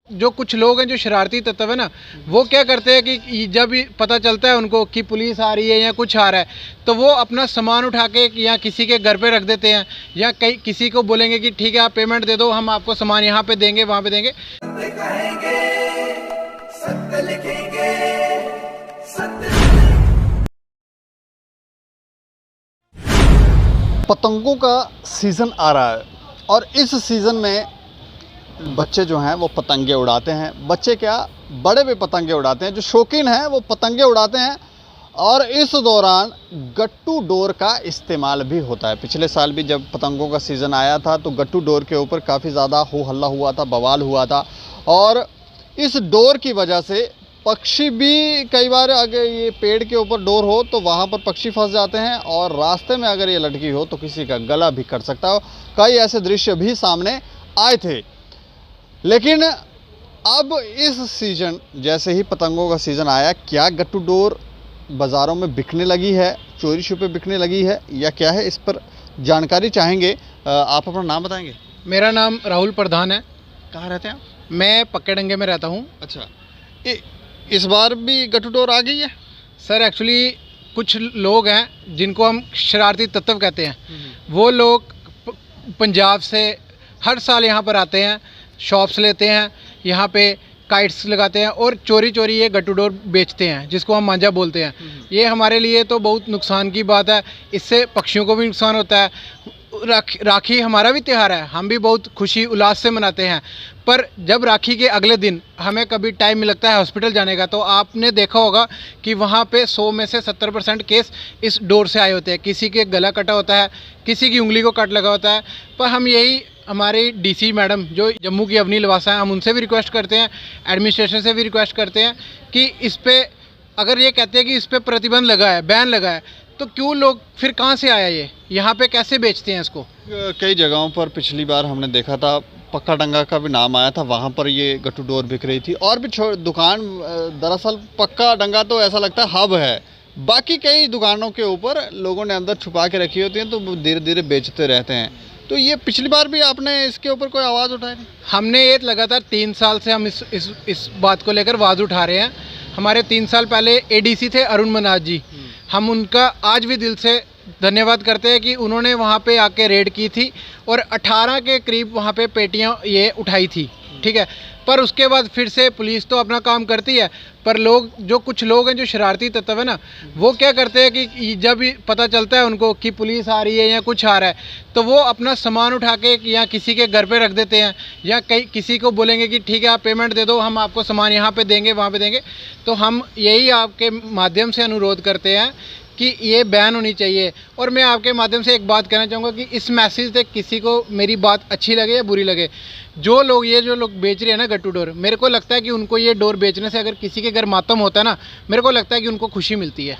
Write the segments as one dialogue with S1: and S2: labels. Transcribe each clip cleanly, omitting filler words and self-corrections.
S1: जो कुछ लोग हैं जो शरारती तत्व है ना, वो क्या करते हैं कि जब पता चलता है उनको कि पुलिस आ रही है या कुछ आ रहा है, तो वो अपना सामान उठा के या किसी के घर पे रख देते हैं, या कई किसी को बोलेंगे कि ठीक है आप पेमेंट दे दो, हम आपको सामान यहाँ पे देंगे वहाँ पे देंगे।
S2: पतंगों का सीज़न आ रहा है और इस सीज़न में बच्चे जो हैं वो पतंगे उड़ाते हैं। बच्चे क्या, बड़े भी पतंगे उड़ाते हैं। जो शौकीन हैं वो पतंगे उड़ाते हैं और इस दौरान गट्टू डोर का इस्तेमाल भी होता है। पिछले साल भी जब पतंगों का सीज़न आया था तो गट्टू डोर के ऊपर काफ़ी ज़्यादा हो हल्ला हुआ था, बवाल हुआ था। और इस डोर की वजह से पक्षी भी, कई बार अगर ये पेड़ के ऊपर डोर हो तो वहाँ पर पक्षी फंस जाते हैं और रास्ते में अगर ये लटकी हो तो किसी का गला भी कट सकता हो। कई ऐसे दृश्य भी सामने आए थे। लेकिन अब इस सीज़न, जैसे ही पतंगों का सीज़न आया, क्या गट्टू डोर बाज़ारों में बिकने लगी है, चोरी छुपे बिकने लगी है या क्या है, इस पर जानकारी चाहेंगे। आप अपना नाम बताएंगे?
S1: मेरा नाम राहुल प्रधान है।
S2: कहाँ रहते हैं आप?
S1: मैं पक्के में रहता हूँ।
S2: अच्छा, इस बार भी गट्टू डोर आ गई है?
S1: सर एक्चुअली कुछ लोग हैं जिनको हम शरारती तत्व कहते हैं, वो लोग पंजाब से हर साल यहाँ पर आते हैं, शॉप्स लेते हैं, यहाँ पे काइट्स लगाते हैं और चोरी चोरी ये गट्टू डोर बेचते हैं, जिसको हम मांझा बोलते हैं। ये हमारे लिए तो बहुत नुकसान की बात है। इससे पक्षियों को भी नुकसान होता है। राखी हमारा भी त्यौहार है, हम भी बहुत खुशी उल्लास से मनाते हैं। पर जब राखी के अगले दिन हमें कभी टाइम लगता है हॉस्पिटल जाने का, तो आपने देखा होगा कि वहाँ पे 100 में से 70% केस इस डोर से आए होते हैं। किसी के गला कटा होता है, किसी की उंगली को कट लगा होता है। पर हम यही, हमारी डीसी मैडम जो जम्मू की अवनी लवासा है, हम उनसे भी रिक्वेस्ट करते हैं, एडमिनिस्ट्रेशन से भी रिक्वेस्ट करते हैं कि इस पे, अगर ये कहते हैं कि इस पे प्रतिबंध लगा है, बैन लगा है, तो क्यों लोग फिर कहाँ से आया, ये यहाँ पे कैसे बेचते हैं इसको?
S2: कई जगहों पर पिछली बार हमने देखा था, पक्का डंगा का भी नाम आया था, वहाँ पर ये गट्टू डोर बिक रही थी। और भी दुकान, दरअसल पक्का डंगा तो ऐसा लगता है हब है, बाकी कई दुकानों के ऊपर लोगों ने अंदर छुपा के रखी होती हैं, तो धीरे धीरे बेचते रहते हैं। तो ये पिछली बार भी आपने इसके ऊपर कोई आवाज़ उठाई थी?
S1: हमने ये लगातार 3 साल से हम इस बात को लेकर आवाज़ उठा रहे हैं। हमारे 3 साल पहले एडीसी थे अरुण मनाज जी, हम उनका आज भी दिल से धन्यवाद करते हैं कि उन्होंने वहाँ पे आके रेड की थी और 18 के करीब वहाँ पे पेटियाँ ये उठाई थी, ठीक है। पर उसके बाद फिर से पुलिस तो अपना काम करती है, पर लोग, जो कुछ लोग हैं जो शरारती तत्व है ना, वो क्या करते हैं कि जब पता चलता है उनको कि पुलिस आ रही है या कुछ आ रहा है, तो वो अपना सामान उठा के या किसी के घर पे रख देते हैं, या किसी को बोलेंगे कि ठीक है आप पेमेंट दे दो, हम आपको सामान यहाँ पे देंगे वहाँ पे देंगे। तो हम यही आपके माध्यम से अनुरोध करते हैं कि ये बैन होनी चाहिए। और मैं आपके माध्यम से एक बात कहना चाहूँगा कि इस मैसेज से किसी को मेरी बात अच्छी लगे या बुरी लगे, जो लोग बेच रहे हैं ना गट्टू डोर, मेरे को लगता है कि उनको ये डोर बेचने से, अगर किसी के घर मातम होता है ना, मेरे को लगता है कि उनको खुशी मिलती है।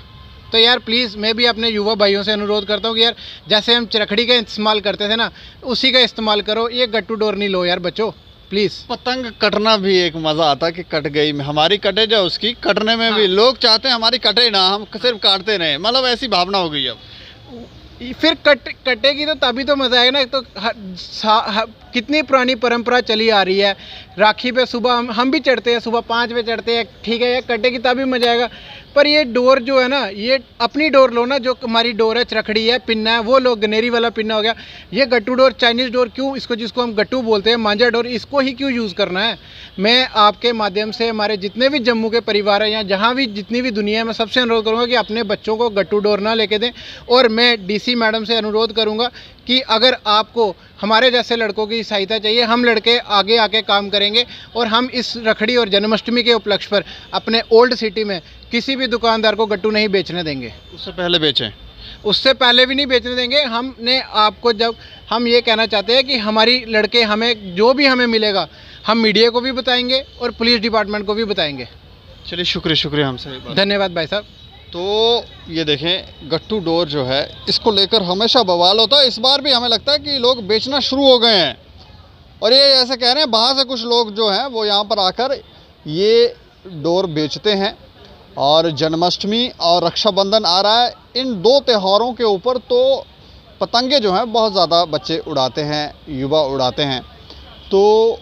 S1: तो यार प्लीज़, मैं भी अपने युवा भाइयों से अनुरोध करता हूँ कि यार, जैसे हम चरखड़ी का इस्तेमाल करते थे ना, उसी का इस्तेमाल करो। ये गट्टू डोर नहीं लो यार बच्चों, प्लीज़।
S2: पतंग कटना भी एक मज़ा आता कि कट गई, हमारी कटे जा, उसकी कटने में भी लोग चाहते हैं हमारी कटे ना, हम सिर्फ काटते रहे, मतलब ऐसी भावना हो गई अब।
S1: फिर कटेगी तो तभी तो मज़ा आएगा ना। तो कितनी पुरानी परंपरा चली आ रही है, राखी पे सुबह हम भी चढ़ते हैं, सुबह 5 बजे चढ़ते हैं, ठीक है, ये कटेगी तभी मज़ा आएगा। पर ये डोर जो है ना, ये अपनी डोर लो ना, जो हमारी डोर है, चरखड़ी है, पिन्ना है, वो लो, गनेरी वाला पिन्ना हो गया। ये गट्टू डोर, चाइनीज़ डोर क्यों, इसको जिसको हम गट्टू बोलते हैं, मांझा डोर, इसको ही क्यों यूज़ करना है? मैं आपके माध्यम से हमारे जितने भी जम्मू के परिवार हैं या जहाँ भी जितनी भी दुनिया है, मैं सबसे अनुरोध करूँगा कि अपने बच्चों को गट्टू डोर ना लेके दें। और मैं डीसी मैडम से अनुरोध करूँगा कि अगर आपको हमारे जैसे लड़कों की सहायता चाहिए, हम लड़के आगे आके काम करेंगे और हम इस रखड़ी और जन्माष्टमी के उपलक्ष्य पर अपने ओल्ड सिटी में किसी भी दुकानदार को गट्टू नहीं बेचने देंगे।
S2: उससे पहले बेचें,
S1: उससे पहले भी नहीं बेचने देंगे। हमने आपको, जब हम ये कहना चाहते हैं कि हमारी लड़के, हमें जो भी हमें मिलेगा, हम मीडिया को भी बताएंगे और पुलिस डिपार्टमेंट को भी बताएंगे।
S2: चलिए, शुक्रिया हमसे।
S1: धन्यवाद भाई साहब।
S2: तो ये देखें, गट्टू डोर जो है, इसको लेकर हमेशा बवाल होता है। इस बार भी हमें लगता है कि लोग बेचना शुरू हो गए हैं और ये ऐसे कह रहे हैं, बाहर से कुछ लोग जो हैं वो यहाँ पर आकर ये डोर बेचते हैं। और जन्माष्टमी और रक्षाबंधन आ रहा है, इन 2 त्योहारों के ऊपर तो पतंगे जो हैं बहुत ज़्यादा बच्चे उड़ाते हैं, युवा उड़ाते हैं। तो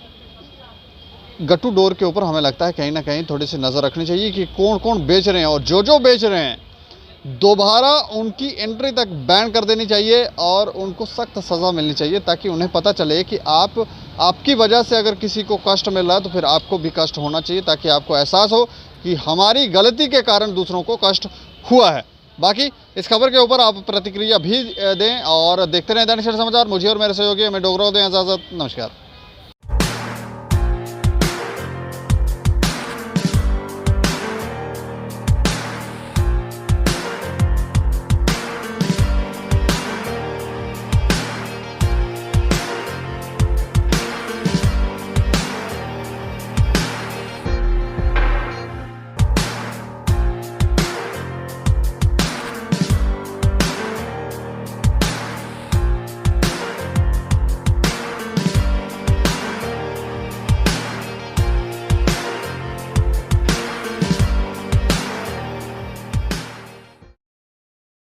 S2: गट्टू डोर के ऊपर हमें लगता है कहीं ना कहीं थोड़ी सी नज़र रखनी चाहिए कि कौन कौन बेच रहे हैं, और जो बेच रहे हैं दोबारा उनकी एंट्री तक बैन कर देनी चाहिए और उनको सख्त सज़ा मिलनी चाहिए, ताकि उन्हें पता चले कि आपकी वजह से अगर किसी को कष्ट मिल रहा है तो फिर आपको भी कष्ट होना चाहिए, ताकि आपको एहसास हो कि हमारी गलती के कारण दूसरों को कष्ट हुआ है। बाकी इस खबर के ऊपर आप प्रतिक्रिया भी दें और देखते रहें दैनिक सवेरा समाचार। मुझे और मेरे सहयोगी हमें डोगरा दें इजाज़त। नमस्कार।